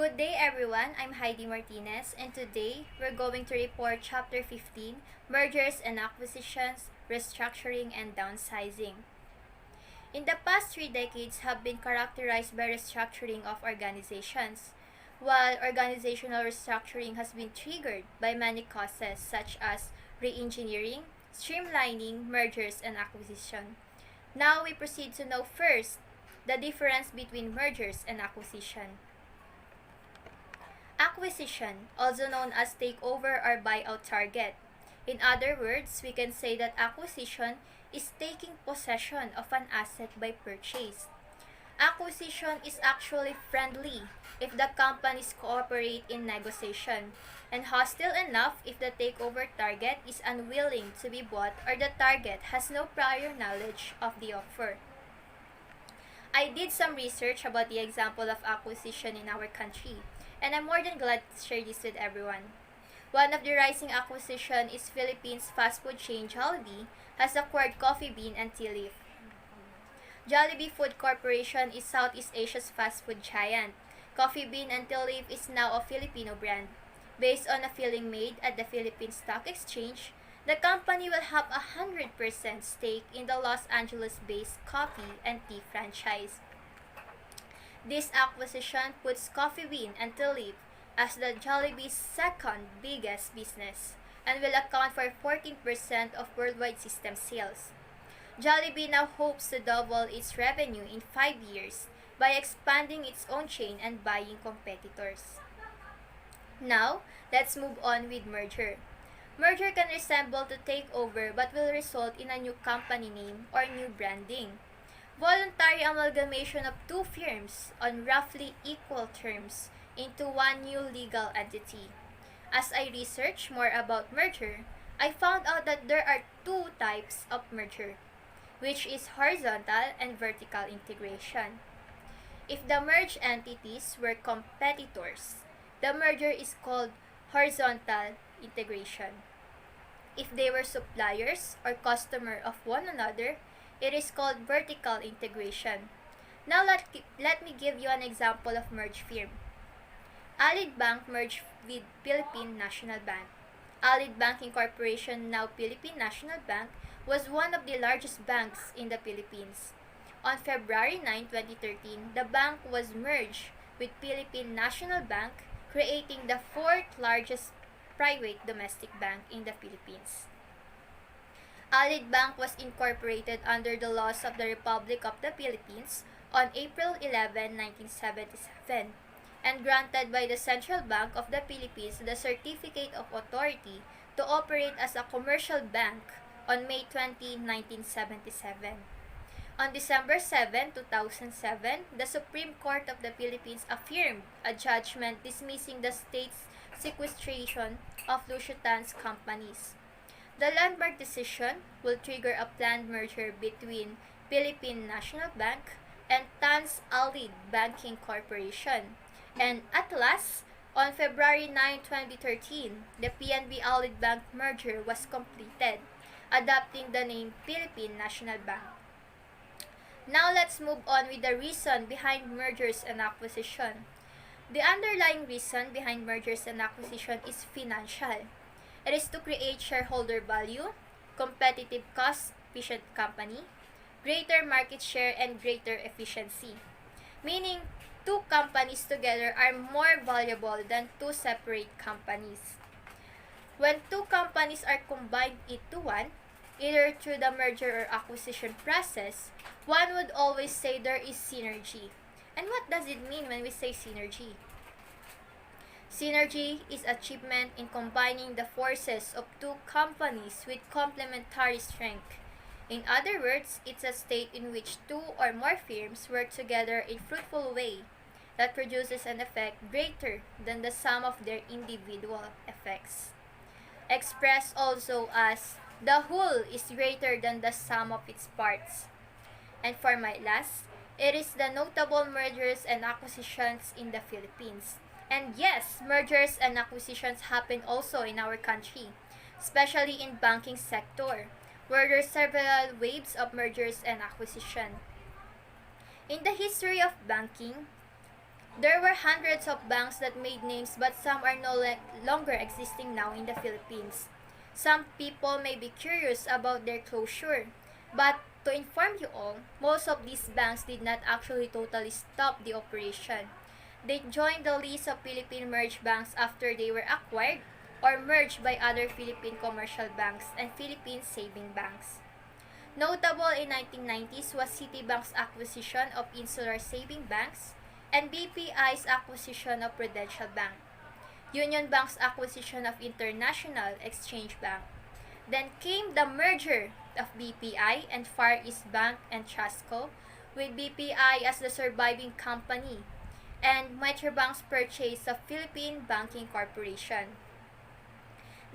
Good day everyone, I'm Haidee Martinez and today we're going to report Chapter 15, Mergers and Acquisitions, Restructuring and Downsizing. In the past 3 decades have been characterized by restructuring of organizations, while organizational restructuring has been triggered by many causes such as re-engineering, streamlining, mergers and acquisition. Now we proceed to know first the difference between mergers and acquisition. Acquisition, also known as takeover or buyout target. In other words, we can say that acquisition is taking possession of an asset by purchase. Acquisition is actually friendly if the companies cooperate in negotiation, and hostile enough if the takeover target is unwilling to be bought or the target has no prior knowledge of the offer. I did some research about the example of acquisition in our country, and I'm more than glad to share this with everyone. One of the rising acquisition is Philippines fast food chain Jollibee has acquired Coffee Bean and Tea Leaf. Jollibee Food Corporation is Southeast Asia's fast food giant. Coffee Bean and Tea Leaf is now a Filipino brand. Based on a filing made at the Philippine Stock Exchange, the company will have 100% stake in the Los Angeles-based coffee and tea franchise. This acquisition puts Coffee Bean and Tea Leaf as the Jollibee's second biggest business and will account for 14% of worldwide system sales. Jollibee now hopes to double its revenue in 5 years by expanding its own chain and buying competitors. Now, let's move on with merger. Merger can resemble to takeover but will result in a new company name or new branding. Voluntary amalgamation of two firms on roughly equal terms into one new legal entity. As I researched more about merger, I found out that there are two types of merger, which is horizontal and vertical integration. If the merged entities were competitors, the merger is called horizontal integration. If they were suppliers or customer of one another, it is called vertical integration. Now let me give you an example of merged firm. Allied Bank merged with Philippine National Bank. Allied Banking Corporation, now Philippine National Bank, was one of the largest banks in the Philippines. On February 9, 2013, the bank was merged with Philippine National Bank, creating the fourth largest private domestic bank in the Philippines. Allied Bank was incorporated under the laws of the Republic of the Philippines on April 11, 1977, and granted by the Central Bank of the Philippines the Certificate of Authority to operate as a commercial bank on May 20, 1977. On December 7, 2007, the Supreme Court of the Philippines affirmed a judgment dismissing the state's sequestration of Lushotan's companies. The landmark decision will trigger a planned merger between Philippine National Bank and TAN's Allied Banking Corporation. And at last, on February 9, 2013, the PNB Allied Bank merger was completed, adopting the name Philippine National Bank. Now let's move on with the reason behind mergers and acquisition. The underlying reason behind mergers and acquisition is financial. It is to create shareholder value, competitive cost-efficient company, greater market share, and greater efficiency. Meaning, two companies together are more valuable than two separate companies. When two companies are combined into one, either through the merger or acquisition process, one would always say there is synergy. And what does it mean when we say synergy? Synergy is achievement in combining the forces of two companies with complementary strength. In other words, it's a state in which two or more firms work together in a fruitful way that produces an effect greater than the sum of their individual effects. Expressed also as the whole is greater than the sum of its parts. And for my last, it is the notable mergers and acquisitions in the Philippines. And yes, mergers and acquisitions happen also in our country, especially in banking sector, where there are several waves of mergers and acquisition. In the history of banking, There were hundreds of banks that made names, but some are no longer existing now in the Philippines. Some people may be curious about their closure, but to inform you all, most of these banks did not actually totally stop the operation. They joined the list of Philippine merged banks after they were acquired or merged by other Philippine commercial banks and Philippine saving banks. Notable in 1990s was Citibank's acquisition of Insular Saving Banks and BPI's acquisition of Prudential Bank, Union Bank's acquisition of International Exchange Bank. Then came the merger of BPI and Far East Bank and Trustco, with BPI as the surviving company, and Metrobank's purchase of Philippine Banking Corporation.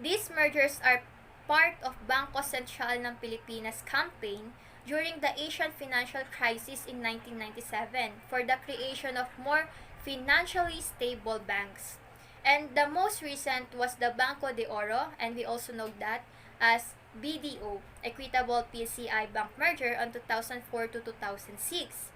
These mergers are part of Bangko Sentral ng Pilipinas campaign during the Asian financial crisis in 1997 for the creation of more financially stable banks. And the most recent was the Banco de Oro, and we also know that as BDO, Equitable PCI Bank merger on 2004 to 2006.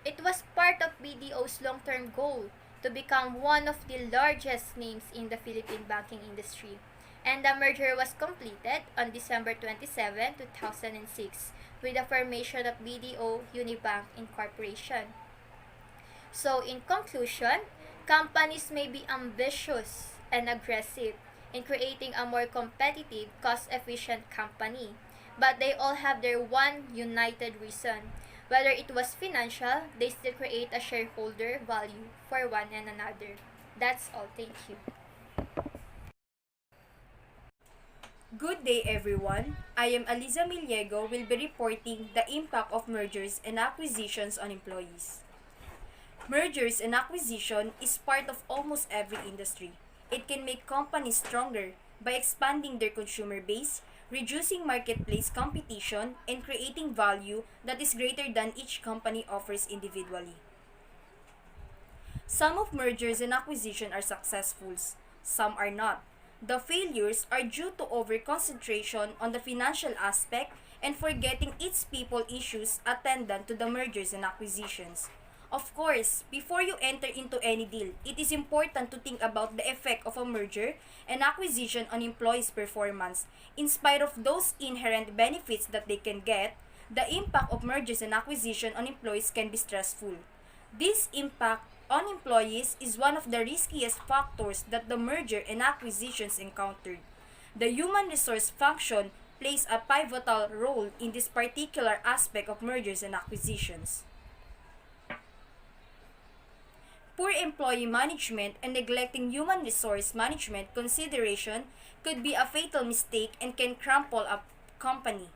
It was part of BDO's long-term goal to become one of the largest names in the Philippine banking industry. And the merger was completed on December 27, 2006 with the formation of BDO Unibank Incorporation. So in conclusion, companies may be ambitious and aggressive in creating a more competitive, cost-efficient company, but they all have their one united reason. Whether it was financial, they still create a shareholder value for one and another. That's all. Thank you. Good day everyone. I am Aliza Mae Llego will be reporting the impact of mergers and acquisitions on employees. Mergers and acquisition is part of almost every industry. It can make companies stronger by expanding their consumer base, reducing marketplace competition, and creating value that is greater than each company offers individually. Some of mergers and acquisition are successful, some are not. The failures are due to over-concentration on the financial aspect and forgetting its people issues attendant to the mergers and acquisitions. Of course, before you enter into any deal, it is important to think about the effect of a merger and acquisition on employees' performance. In spite of those inherent benefits that they can get, the impact of mergers and acquisition on employees can be stressful. This impact on employees is one of the riskiest factors that the merger and acquisitions encountered. The human resource function plays a pivotal role in this particular aspect of mergers and acquisitions. Poor employee management and neglecting human resource management consideration could be a fatal mistake and can crumple a company.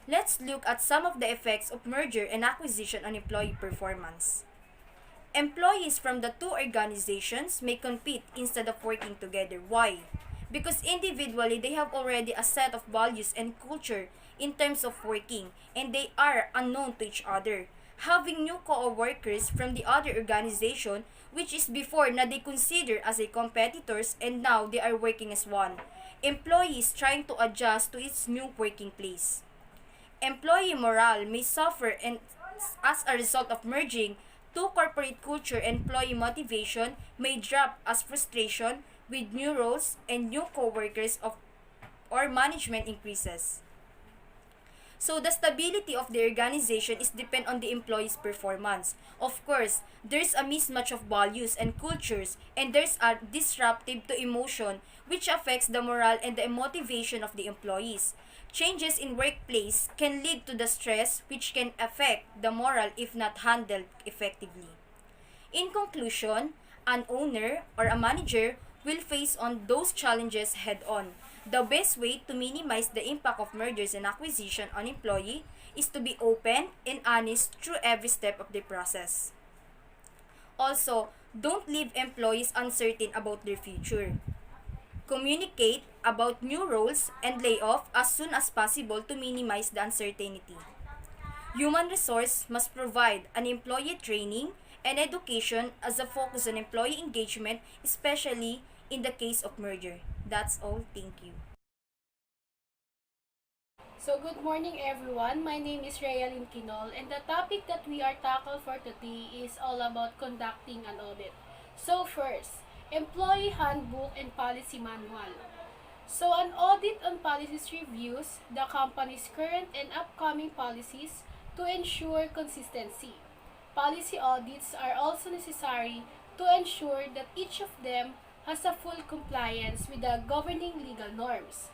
Let's look at some of the effects of merger and acquisition on employee performance. Employees from the two organizations may compete instead of working together. Why? Because individually they have already a set of values and culture in terms of working, and they are unknown to each other. Having new co-workers from the other organization, which is before na they consider as a competitors and now they are working as one. Employees trying to adjust to its new working place. Employee morale may suffer and as a result of merging, two corporate culture and employee motivation may drop as frustration with new roles and new co-workers or management increases. So the stability of the organization is depend on the employee's performance. Of course, there's a mismatch of values and cultures, and there's a disruptive to emotion which affects the morale and the motivation of the employees. Changes in workplace can lead to the stress which can affect the morale if not handled effectively. In conclusion, an owner or a manager will face on those challenges head on. The best way to minimize the impact of mergers and acquisition on employee is to be open and honest through every step of the process. Also, don't leave employees uncertain about their future. Communicate about new roles and layoff as soon as possible to minimize the uncertainty. Human resource must provide an employee training and education as a focus on employee engagement, especially in the case of merger. That's all. Thank you. So good morning everyone. My name is Realyn Kinol and the topic that we are tackle for today is all about conducting an audit. So first, employee handbook and policy manual. So an audit on policies reviews the company's current and upcoming policies to ensure consistency. Policy audits are also necessary to ensure that each of them has a full compliance with the governing legal norms.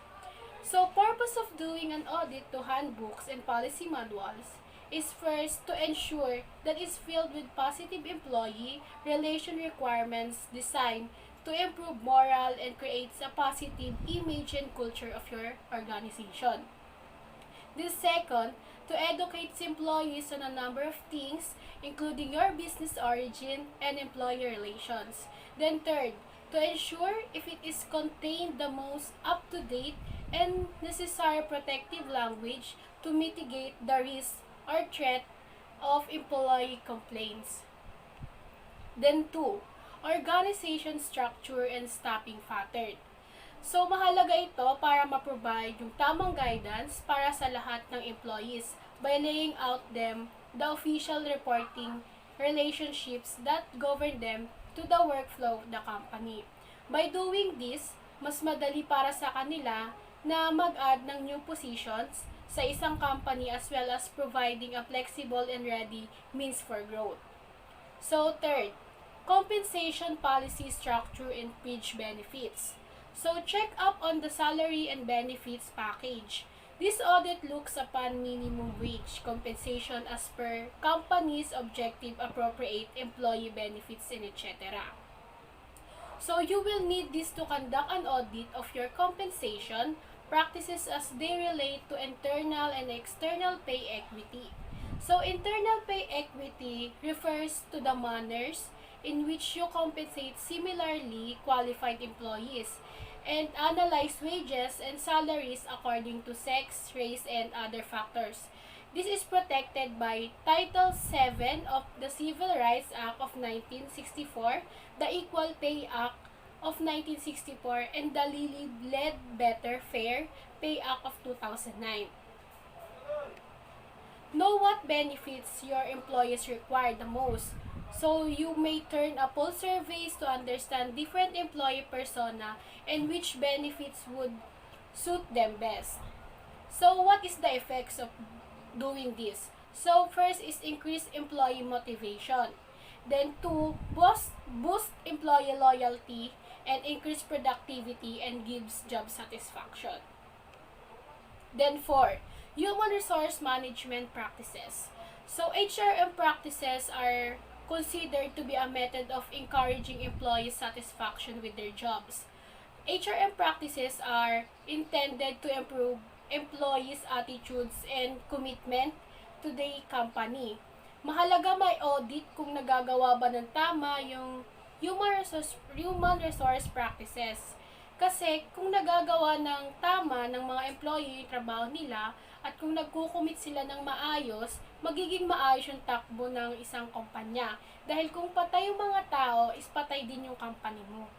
So, purpose of doing an audit to handbooks and policy manuals is first to ensure that it's filled with positive employee relation requirements designed to improve morale and creates a positive image and culture of your organization. This second, to educate employees on a number of things, including your business origin and employee relations. Then third, to ensure if it is contained the most up-to-date and necessary protective language to mitigate the risk or threat of employee complaints. Then 2, organization structure and staffing pattern. So, mahalaga ito para ma-provide yung tamang guidance para sa lahat ng employees by laying out them the official reporting relationships that govern them to the workflow of the company. By doing this, mas madali para sa kanila na mag-add ng new positions sa isang company as well as providing a flexible and ready means for growth. So, third, compensation policy structure and fringe benefits. So, check up on the salary and benefits package. This audit looks upon minimum wage compensation as per company's objective appropriate employee benefits and etc. So, you will need this to conduct an audit of your compensation practices as they relate to internal and external pay equity. So, internal pay equity refers to the manners in which you compensate similarly qualified employees and analyze wages and salaries according to sex, race, and other factors. This is protected by Title 7 of the Civil Rights Act of 1964, the Equal Pay Act of 1964, and the Lilly Ledbetter Fair Pay Act of 2009. Know what benefits your employees require the most. So you may turn a poll surveys to understand different employee persona and which benefits would suit them best. So what is the effects of doing this? So first is increase employee motivation. Then 2, boost employee loyalty and increase productivity and gives job satisfaction. Then 4, human resource management practices. So HRM practices are considered to be a method of encouraging employee satisfaction with their jobs. HRM practices are intended to improve employees' attitudes and commitment to the company. Mahalaga may audit kung nagagawa ba ng tama yung human resource practices. Kasi kung nagagawa ng tama ng mga employee yung trabaho nila at kung nagkukumit sila ng maayos, magiging maayos yung takbo ng isang kumpanya. Dahil kung patay yung mga tao, is patay din yung company mo.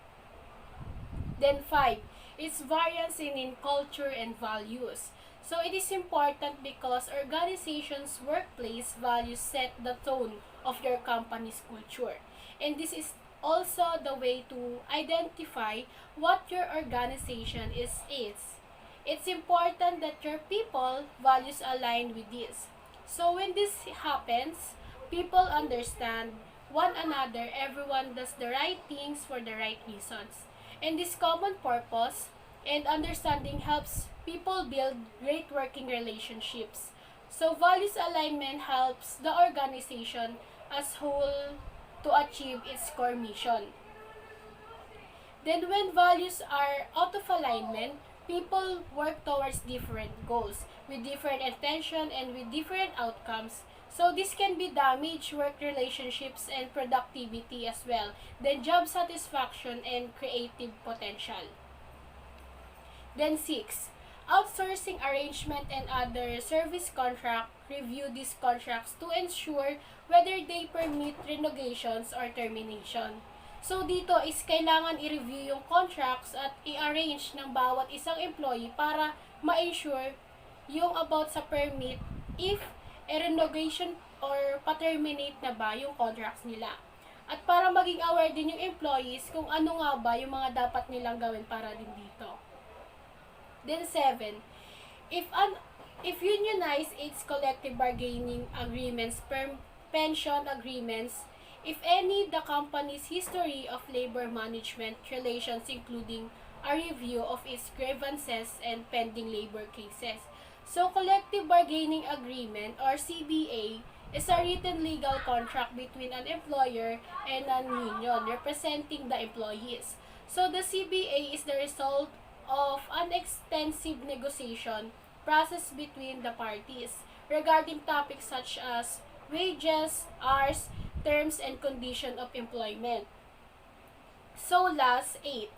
Then 5, it's variance in culture and values. So it is important because organization's workplace values set the tone of your company's culture. And this is also the way to identify what your organization is. It's important that your people values align with this. So when this happens, people understand one another, everyone does the right things for the right reasons. And this common purpose and understanding helps people build great working relationships. So values alignment helps the organization as whole to achieve its core mission. Then when values are out of alignment, people work towards different goals with different intention and with different outcomes. So this can be damage work relationships and productivity as well. Then job satisfaction and creative potential. Then 6, outsourcing arrangement and other service contract, review these contracts to ensure whether they permit renegotiations or termination. So dito is kailangan i-review yung contracts at i-arrange ng bawat isang employee para ma-ensure yung about sa permit if renovation or pa-terminate na ba yung contracts nila. At para maging aware din yung employees kung ano nga ba yung mga dapat nilang gawin para din dito. Then 7, if unionized its collective bargaining agreements, pension agreements, if any, the company's history of labor management relations including a review of its grievances and pending labor cases. So, collective bargaining agreement or CBA is a written legal contract between an employer and an union representing the employees. So, the CBA is the result of an extensive negotiation process between the parties regarding topics such as wages, hours, terms, and condition of employment. So last 8,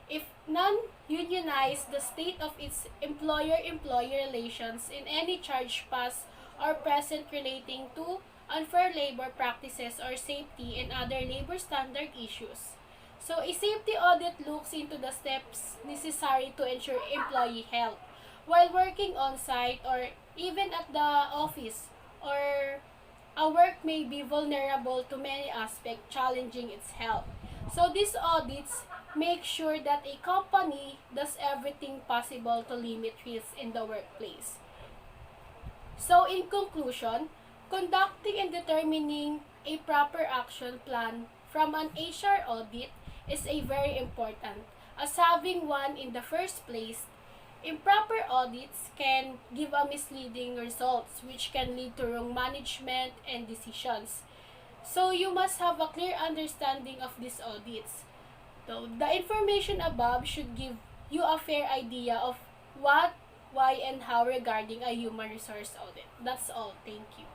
if non-unionized the state of its employer-employee relations in any charge past or present relating to unfair labor practices or safety and other labor standard issues. So, a safety audit looks into the steps necessary to ensure employee health while working on site or even at the office, or a work may be vulnerable to many aspects challenging its health. So, these audits make sure that a company does everything possible to limit risks in the workplace. So, in conclusion, conducting and determining a proper action plan from an HR audit is a very important, as having one in the first place. Improper audits can give a misleading results which can lead to wrong management and decisions. So you must have a clear understanding of these audits. So the information above should give you a fair idea of what, why, and how regarding a human resource audit. That's all. Thank you.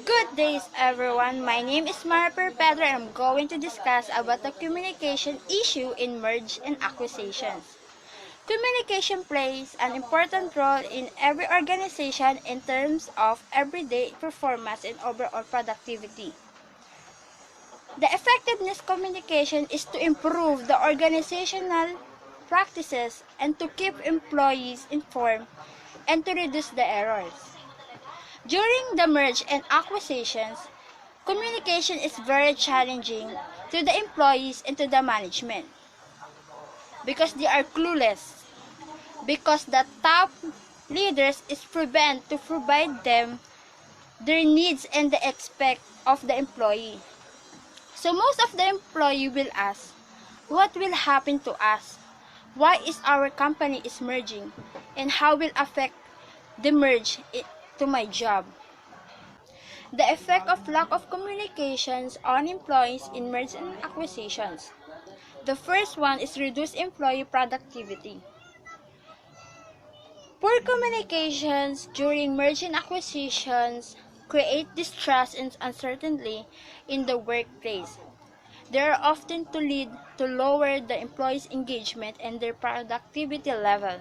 Good days everyone, my name is Marifer, Pedro, and I'm going to discuss about the communication issue in merge and acquisitions. Communication plays an important role in every organization in terms of everyday performance and overall productivity. The effectiveness communication is to improve the organizational practices and to keep employees informed and to reduce the errors. During the merge and acquisitions, communication is very challenging to the employees and to the management because they are clueless, because the top leaders is prevent to provide them their needs and the expect of the employee. So most of the employee will ask, what will happen to us? Why is our company is merging? And how will affect the merge to my job? The effect of lack of communications on employees in mergers and acquisitions. The first one is reduced employee productivity. Poor communications during merger and acquisitions create distrust and uncertainty in the workplace. They are often to lead to lower the employees' engagement and their productivity level.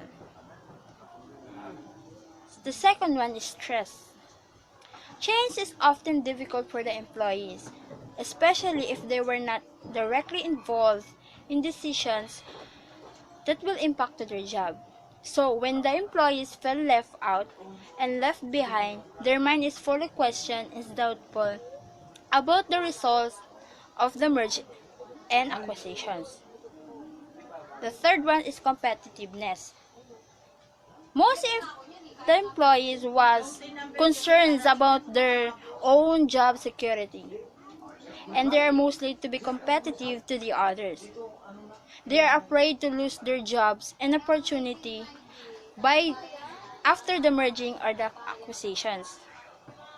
The second one is stress. Change is often difficult for the employees, especially if they were not directly involved in decisions that will impact their job. So when the employees feel left out and left behind, their mind is full of questions and doubtful about the results of the merge and acquisitions. The third one is competitiveness. Most the employees was concerns about their own job security, and they are mostly to be competitive to the others. They are afraid to lose their jobs and opportunity by after the merging or the acquisitions.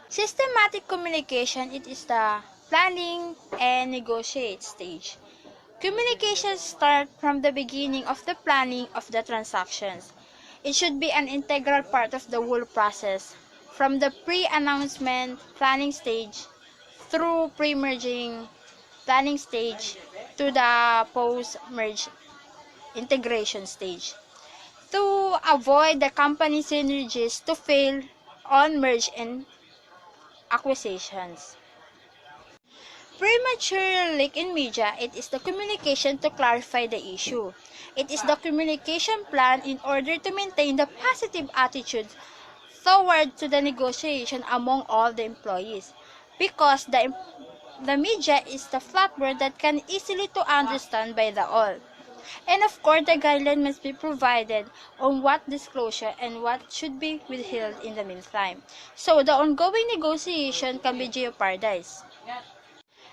Systematic communication, it is the planning and negotiate stage. Communications start from the beginning of the planning of the transactions. It should be an integral part of the whole process, from the pre-announcement planning stage through pre-merging planning stage to the post-merge integration stage, to avoid the company synergies to fail on merge and acquisitions. Premature leak in media, it is the communication to clarify the issue. It is the communication plan in order to maintain the positive attitude toward to the negotiation among all the employees. Because the media is the platform that can easily to understand by the all. And of course, the guideline must be provided on what disclosure and what should be withheld in the meantime. So the ongoing negotiation can be jeopardized.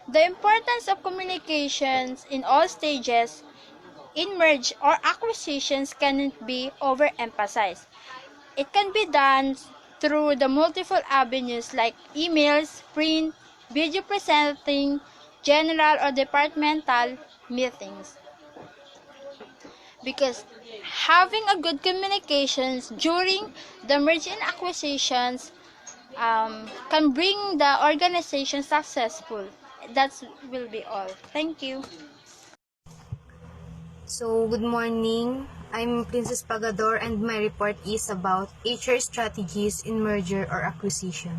The importance of communications in all stages in merge or acquisitions cannot be overemphasized. It can be done through the multiple avenues like emails, print, video presenting, general or departmental meetings. Because having a good communications during the merge and acquisitions can bring the organization successful. That will be all. Thank you. So, good morning. I'm Princess Pagador and my report is about HR strategies in merger or acquisition.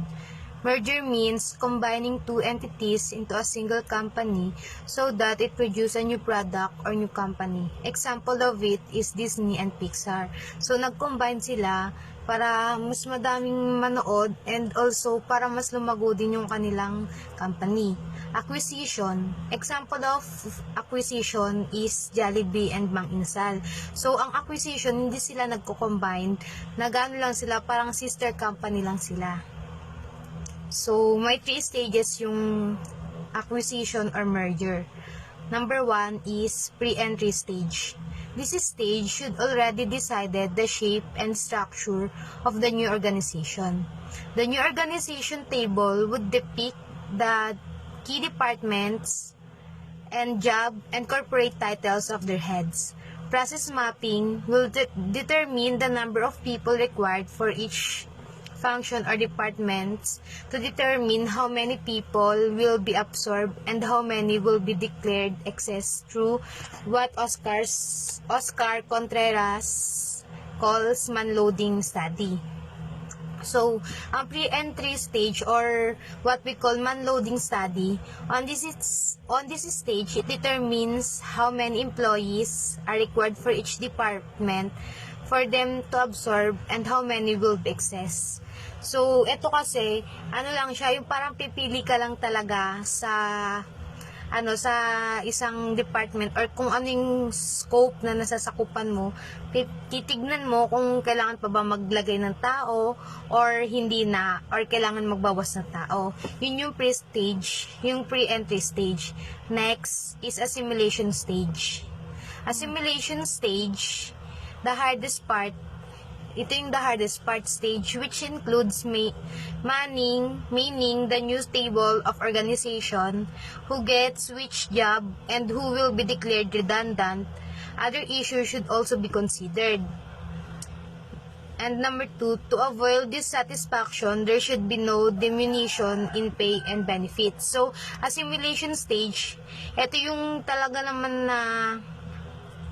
Merger means combining two entities into a single company so that it produces a new product or new company. Example of it is Disney and Pixar. So, nag-combine sila para mas madaming manood and also para mas lumago din yung kanilang company. Acquisition. Example of acquisition is Jollibee and Mang Insal. So, ang acquisition, hindi sila nagko-combine. Nagano lang sila, parang sister company lang sila. So, may 3 stages yung acquisition or merger. Number 1 is pre-entry stage. This stage should already decided the shape and structure of the new organization. The new organization table would depict the key departments and job and corporate titles of their heads. Process mapping will determine the number of people required for each function or departments to determine how many people will be absorbed and how many will be declared excess through what Oscar Contreras calls man-loading study. So, ang pre-entry stage or what we call man-loading study, on this stage, it determines how many employees are required for each department for them to absorb and how many will be excess. So, ito kasi, ano lang siya, yung parang pipili ka lang talaga sa isang department or kung anong scope na nasasakupan mo, titignan mo kung kailangan pa ba maglagay ng tao or hindi na, or kailangan magbawas ng tao. Yun yung pre-stage, yung pre-entry stage. Next is assimilation stage. Assimilation stage, the hardest part, ito yung the hardest part stage, which includes meaning the new stable of organization, who gets which job, and who will be declared redundant. Other issues should also be considered. And number 2, to avoid dissatisfaction, there should be no diminution in pay and benefits. So, assimilation stage, ito yung talaga naman na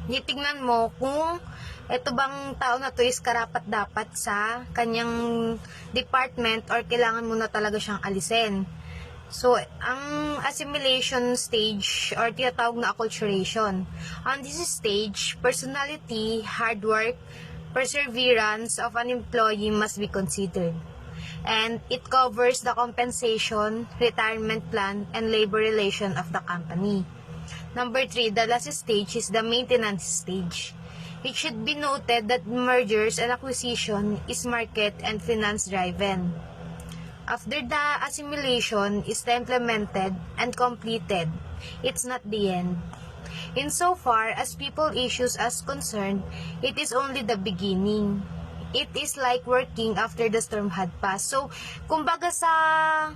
titignan mo kung ito bang tao na to is karapat-dapat sa kanyang department or kailangan mo na talaga siyang alisin. So, ang assimilation stage or tinatawag na acculturation. On this stage, personality, hard work, perseverance of an employee must be considered. And it covers the compensation, retirement plan, and labor relation of the company. Number 3, the last stage is the maintenance stage. It should be noted that mergers and acquisition is market and finance driven. After the assimilation is implemented and completed, it's not the end. Insofar as people issues as concerned, it is only the beginning. It is like working after the storm had passed. So, kumbaga sa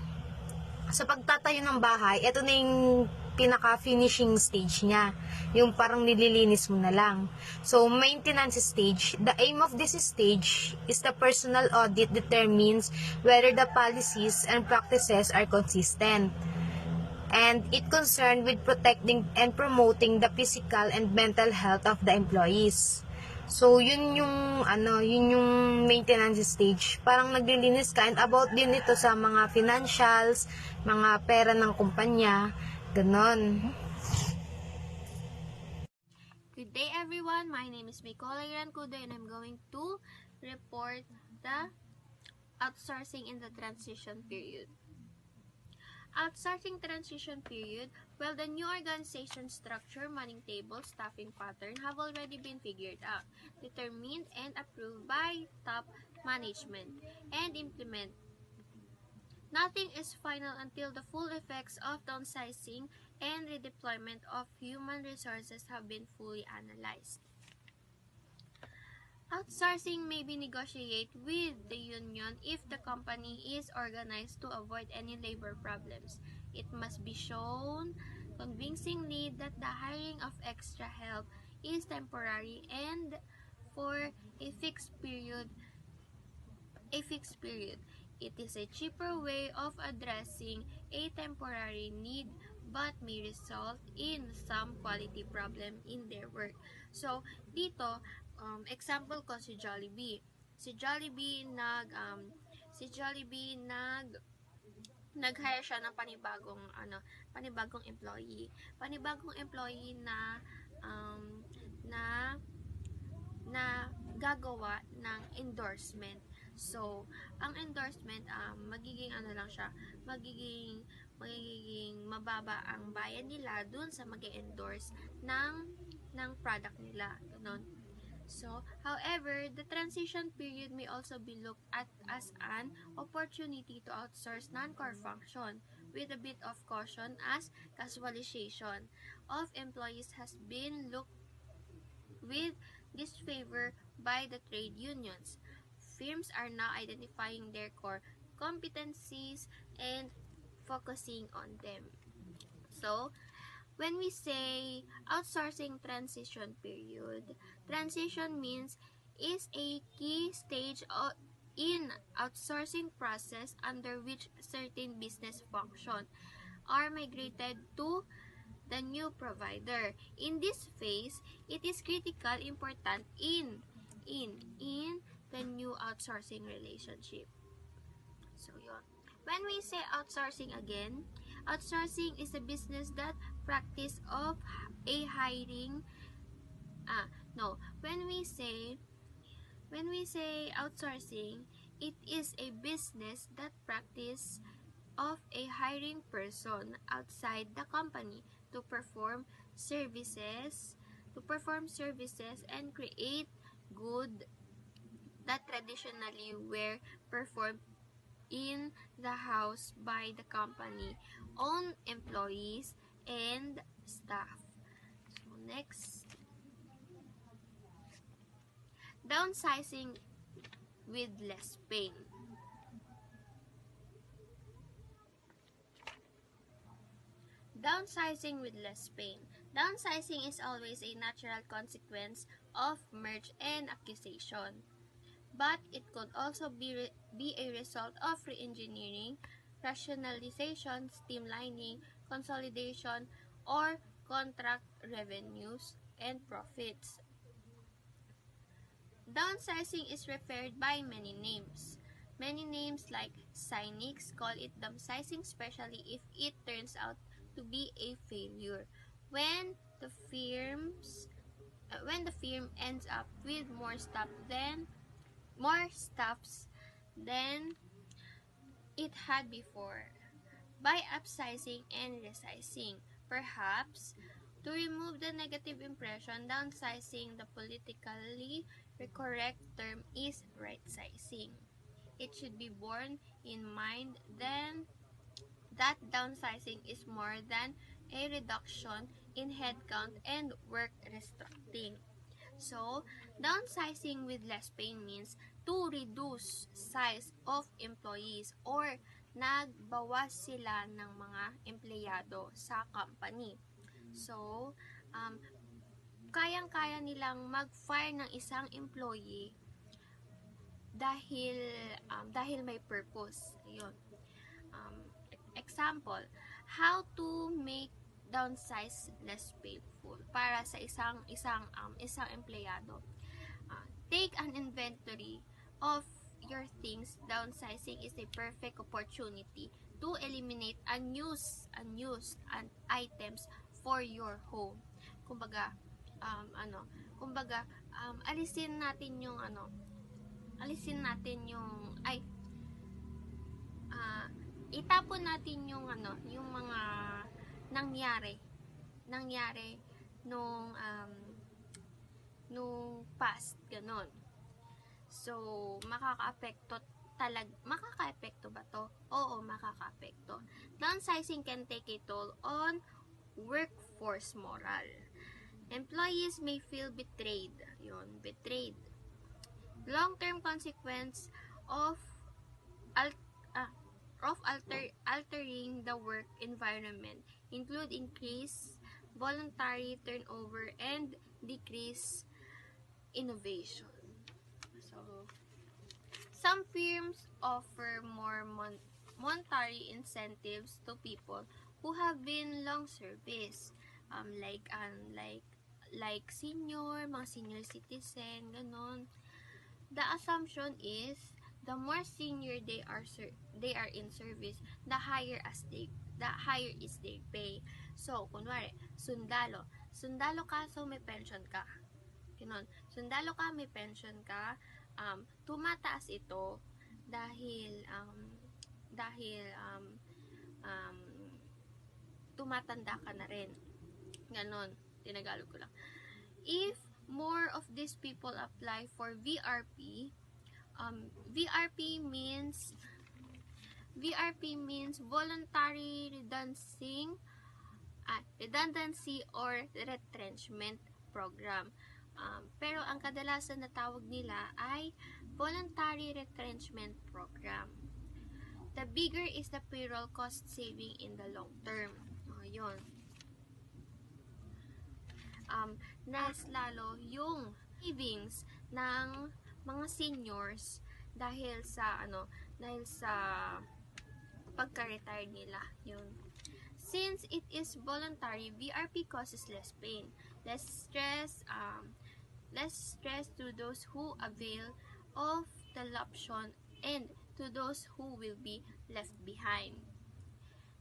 pagtatayo ng bahay, ito na yung pinaka-finishing stage niya. Yung parang nililinis mo na lang. So, maintenance stage. The aim of this stage is the personal audit determines whether the policies and practices are consistent. And it concerned with protecting and promoting the physical and mental health of the employees. So, yun yung maintenance stage. Parang naglilinis ka, and about din ito sa mga financials, mga pera ng kumpanya, Ganon. Good day everyone, my name is Michole Rancudo and I'm going to report the outsourcing in the transition period. Outsourcing transition period, well, the new organization structure, manning table, staffing pattern have already been figured out, determined and approved by top management, and implemented. Nothing is final until the full effects of downsizing and redeployment of human resources have been fully analyzed. Outsourcing may be negotiated with the union if the company is organized to avoid any labor problems. It must be shown convincingly that the hiring of extra help is temporary and for a fixed period. It is a cheaper way of addressing a temporary need but may result in some quality problem in their work. So, dito, example ko si Jollibee. Si Jollibee nag-hire siya ng panibagong employee. Panibagong employee um, na na gagawa ng endorsement. So, ang endorsement, magiging magiging mababa ang bayad nila dun sa mag-endorse ng product nila. Ganon. So, however, the transition period may also be looked at as an opportunity to outsource non-core function with a bit of caution as casualization of employees has been looked with disfavor by the trade unions. Firms are now identifying their core competencies and focusing on them. So, when we say outsourcing transition period, transition means is a key stage in outsourcing process under which certain business function are migrated to the new provider. In this phase, it is critical important in the new outsourcing relationship. So, yun. When we say outsourcing again, outsourcing is a business that practice of a hiring. When we say outsourcing, it is a business that practice of a hiring person outside the company to perform services and create good that traditionally were performed in the house by the company, own employees, and staff. So next, downsizing with less pain. Downsizing with less pain. Downsizing is always a natural consequence of merge and acquisition, but it could also be a result of re-engineering, rationalization, streamlining, consolidation, or contract revenues and profits. Downsizing is referred by many names. Many names like cynics call it downsizing, especially if it turns out to be a failure. When the firm ends up with more staffs than it had before, by upsizing and resizing. Perhaps, to remove the negative impression, downsizing, the politically correct term is right-sizing. It should be borne in mind then that downsizing is more than a reduction in headcount and work restructuring. So, downsizing with less pain means to reduce size of employees or nagbawas sila ng mga empleyado sa company. So, kayang-kaya nilang mag-fire ng isang employee dahil may purpose. Ayun. Example, how to make downsize less painful para sa isang empleyado. Take an inventory of your things. Downsizing is a perfect opportunity to eliminate items for your home. Kumbaga, alisin natin yung itapon natin yung mga nangyari nung past, ganon. So, makaka-apekto ba to? Oo, makaka-apekto. Downsizing can take a toll on workforce moral. Employees may feel betrayed. Betrayed. Long-term consequence of altering the work environment include increased voluntary turnover and decreased innovation. So, some firms offer more monetary incentives to people who have been long service, like mga senior citizen, ganon. The assumption is the more senior they are in service, the higher is their pay. So, kunwari, sundalo ka, so may pension ka. Ganon. Sundalo ka, may pension ka. Tumataas ito dahil tumatanda ka na rin. Ganon. Tinagalog ko lang. If more of these people apply for VRP, VRP means voluntary redundancy or retrenchment program. Pero ang kadalasan na tawag nila ay voluntary retrenchment program. The bigger is the payroll cost saving in the long term. Yun. Mas lalo yung savings ng mga seniors dahil sa pagka-retire nila. Yun. Since it is voluntary, VRP causes less pain, less stress to those who avail of the option and to those who will be left behind.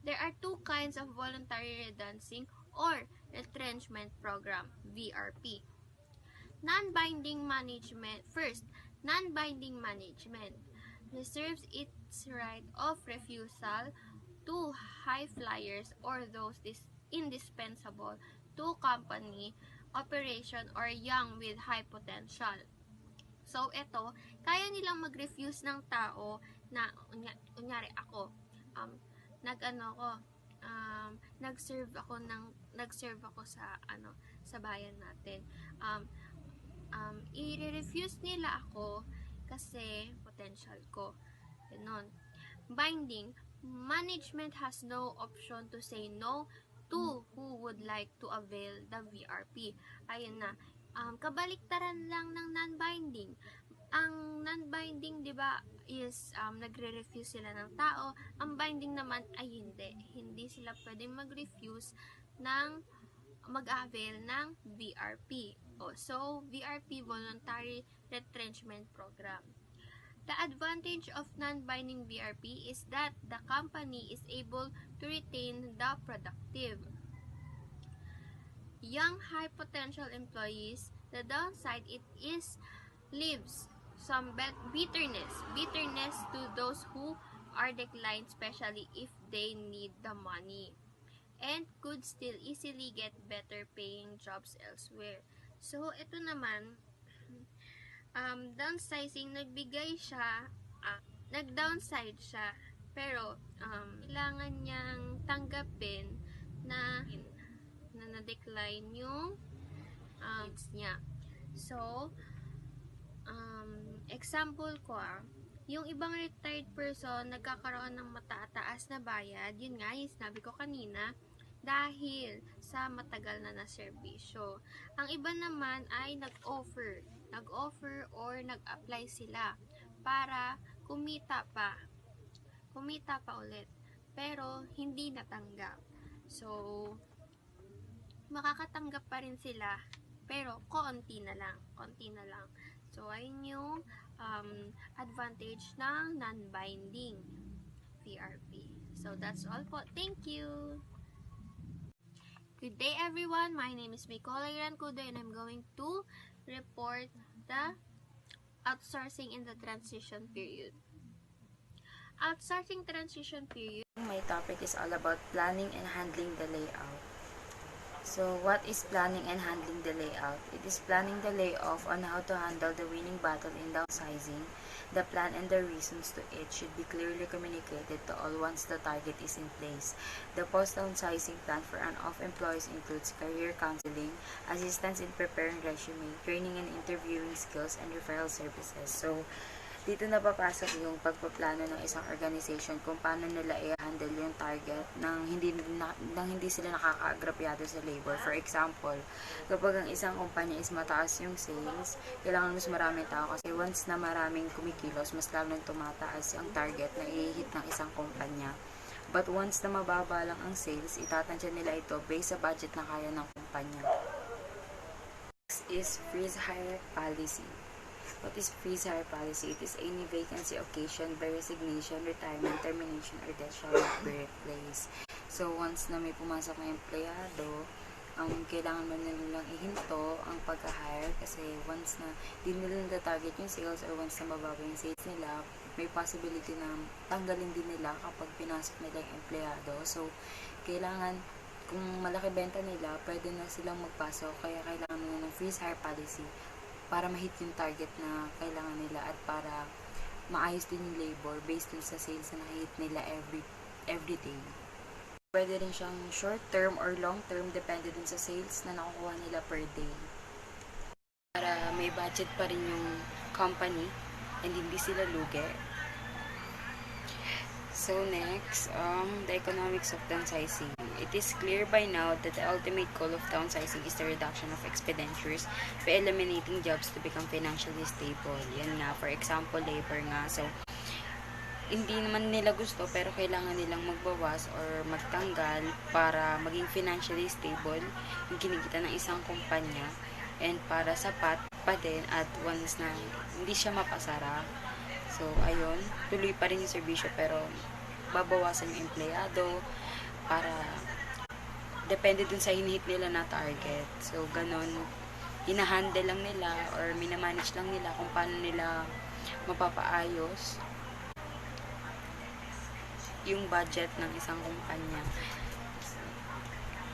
There are two kinds of voluntary redundancy or retrenchment program, VRP. Non-binding management. First, non-binding management reserves its right of refusal to high flyers or those indispensable to company operation or young with high potential. So, ito, kaya nilang mag-refuse ng tao na, unyari ako, nag-serve ako sa bayan natin. I-refuse nila ako kasi potential ko. Ganon. Binding, management has no option to say no to who would like to avail the VRP. Ayun na. Kabaliktaran lang ng non-binding. Ang non-binding, di ba, is nagre-refuse sila ng tao. Ang binding naman ay hindi. Hindi sila pwedeng mag-refuse ng mag-avail ng VRP. So, VRP, Voluntary Retrenchment Program. The advantage of non-binding VRP is that the company is able to retain the productive, young, high-potential employees. The downside, it leaves some bitterness to those who are declined, especially if they need the money, and could still easily get better paying jobs elsewhere. So, ito naman, downsizing, nag-downside siya, pero kailangan niyang tanggapin na na-decline yung niya. So, example ko yung ibang retired person nagkakaroon ng matataas na bayad, yun nga, yung sinabi ko kanina, dahil sa matagal na serbisyo. Ang iba naman ay nag-offer or nag-apply sila para kumita pa ulit, pero hindi natanggap. So, makakatanggap pa rin sila, pero konti na lang. So, ayun yung advantage ng non-binding VRP. So that's all po. Thank you! Good day everyone! My name is Michole Rancudo and I'm going to report the outsourcing in the transition period. Outsourcing transition period. My topic is all about planning and handling the layout. So, what is planning and handling the layout? It is planning the layoff on how to handle the winning battle in downsizing. The plan and the reasons to it should be clearly communicated to all once the target is in place. The post-downsizing plan for on-off employees includes career counseling, assistance in preparing resume, training and interviewing skills, and referral services. So, dito na papasok yung pagpaplano ng isang organization kung paano nila i-handle yung target nang hindi sila nakaka-agrabyado sa labor. For example, kapag ang isang kumpanya is mataas yung sales, kailangan mas maraming tao kasi once na maraming kumikilos, mas lalong tumataas ang target na i-hit ng isang kumpanya. But once na mababa lang ang sales, itatansya nila ito based sa budget na kaya ng kumpanya. Next is freeze hire policy. What is freeze hire policy? It is any vacancy occasioned by resignation, retirement, termination, or death shall not be replaced. So, once na may pumasok na empleyado, kailangan man nilang ihinto ang pagka-hire kasi once na di nila na-target yung sales or once na mababa yung sales nila, may possibility na tanggalin din nila kapag pinasok nila yung empleyado. So, kailangan kung malaki benta nila, pwede na silang magpasok kaya kailangan nila ng freeze hire policy para ma-hit yung target na kailangan nila at para maayos din yung labor based dun sa sales na na-hit nila every day. Pwede rin siyang short term or long term depende dun sa sales na nakukuha nila per day. Para may budget pa rin yung company and hindi sila lugi. So next, the economics of downsizing. It is clear by now that the ultimate goal of downsizing is the reduction of expenditures by eliminating jobs to become financially stable. Yan nga, for example, labor nga. So, hindi naman nila gusto pero kailangan nilang magbawas or magtanggal para maging financially stable yung kinikita ng isang kumpanya and para sapat pa din at once na hindi siya mapasara. So, ayun, tuloy pa rin yung serbisyo pero babawasan yung empleyado para depende dun sa hinihit nila na target. So, ganon, hinahandle lang nila or minamanage lang nila kung paano nila mapapaayos yung budget ng isang kumpanya.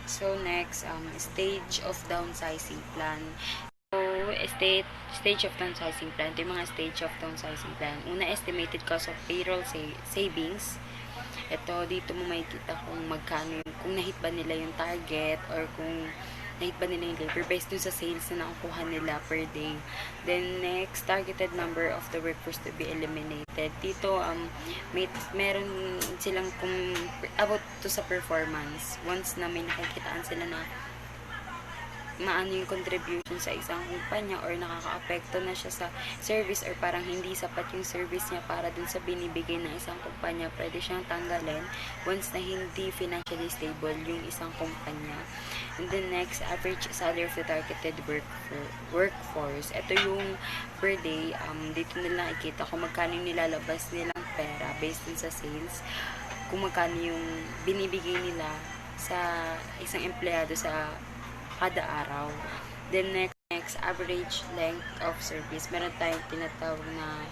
So, next, stage of downsizing plan. So, stage of downsizing plan. Ito yung mga stage of downsizing plan. Una, estimated cost of payroll savings. Ito, dito mo makikita kung magkano yung, kung nahit ba nila yung target or kung nahit ba nila yung labor based dun sa sales na nakukuha nila per day. Then, next, targeted number of the workforce to be eliminated. Dito, meron silang about to sa performance. Once na may nakikitaan sila na maano yung contribution sa isang kumpanya or nakaka-apekto na siya sa service or parang hindi sapat yung service niya para dun sa binibigay ng isang kumpanya, pwede siyang tanggalin once na hindi financially stable yung isang kumpanya. And then next, average salary of the targeted workforce. Ito yung per day, dito nila nakikita kung magkano yung nilalabas nilang pera based dun sa sales, kung magkano yung binibigay nila sa isang empleyado sa kada araw. Then next, average length of service. Meron tayong tinatawag na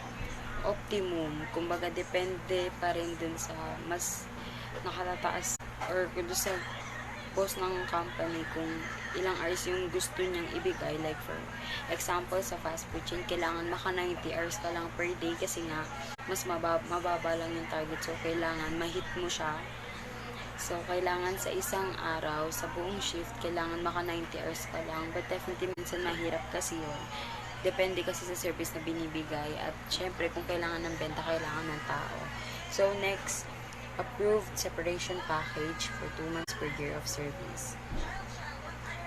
optimum. Kumbaga, depende pa rin dun sa mas nakatataas or dun sa boss ng company kung ilang hours yung gusto niyang ibigay. Like for example, sa fast food chain, kailangan maka 90 hours ka lang per day kasi nga mas mababa lang yung target. So, kailangan ma-hit mo siya. So, kailangan sa isang araw, sa buong shift, kailangan maka 90 hours ka lang. But definitely, minsan mahirap kasi yun. Depende kasi sa service na binibigay. At syempre, kung kailangan ng benta, kailangan ng tao. So, next, approved separation package for 2 months per year of service.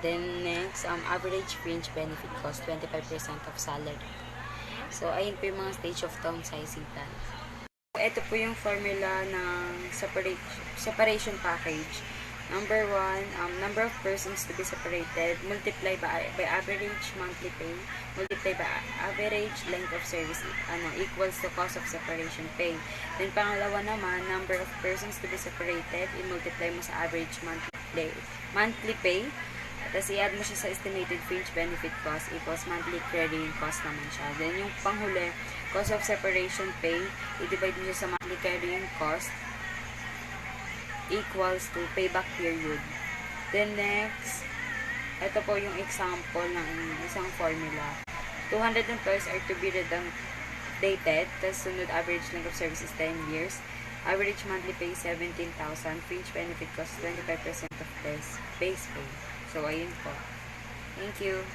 Then, next, average fringe benefit cost, 25% of salary. So, ayun po yung mga stage of downsizing plan. Ito po yung formula ng separation package. Number 1, number of persons to be separated, multiply by average monthly pay, multiply by average length of service, equals the cost of separation pay. Then, pangalawa naman, number of persons to be separated, i-multiply mo sa average monthly pay, tapos i-add mo siya sa estimated fringe benefit cost equals monthly carrying cost naman siya. Then, yung panghuli, cost of separation pay, i-divide mo siya sa monthly carrying cost equals to payback period. Then, next, ito po yung example ng isang formula. 200 employees are to be redundated, tapos sunod average length of service is 10 years. Average monthly pay 17,000. Fringe benefit cost 25% of base pay. So, ayun po. Thank you.